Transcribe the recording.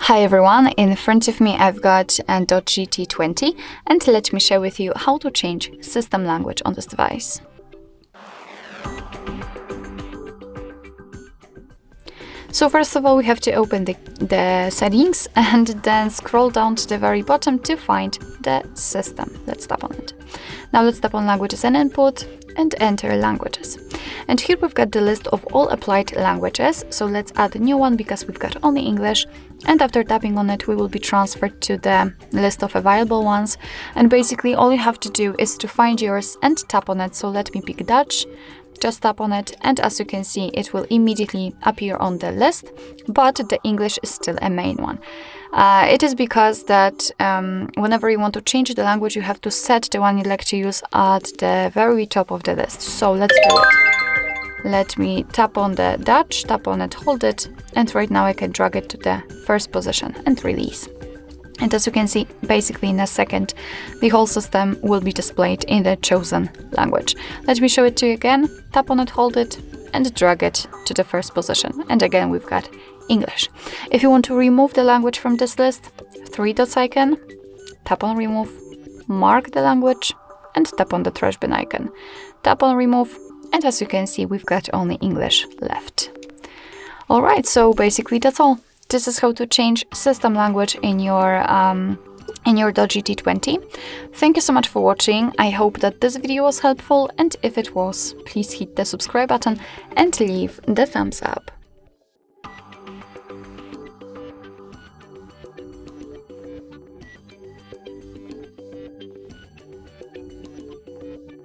Hi everyone, in front of me I've got a DOOGEE T20 and let me share with you how to change system language on this device. So first of all we have to open the settings and then scroll down to the very bottom to find the system. Let's tap on it. Now let's tap on languages and input and enter languages. And here we've got the list of all applied languages, so let's add a new one because we've got only English, and after tapping on it we will be transferred to the list of available ones, and basically all you have to do is to find yours and tap on it. So let me pick Dutch, just tap on it, and as you can see it will immediately appear on the list, but the English is still a main one. It is because that whenever you want to change the language you have to set the one you like to use at the very top of the list. So let's do it. Let me tap on the Dutch, tap on it, hold it, and right now I can drag it to the first position and release. And as you can see, basically in a second, the whole system will be displayed in the chosen language. Let me show it to you again. Tap on it, hold it, and drag it to the first position. And again, we've got English. If you want to remove the language from this list, 3 dots icon, tap on remove, mark the language, and tap on the trash bin icon. Tap on remove, and as you can see, we've got only English left. Alright, so basically that's all. This is how to change system language in your DOOGEE T20. Thank you so much for watching. I hope that this video was helpful, and if it was, please hit the subscribe button and leave the thumbs up.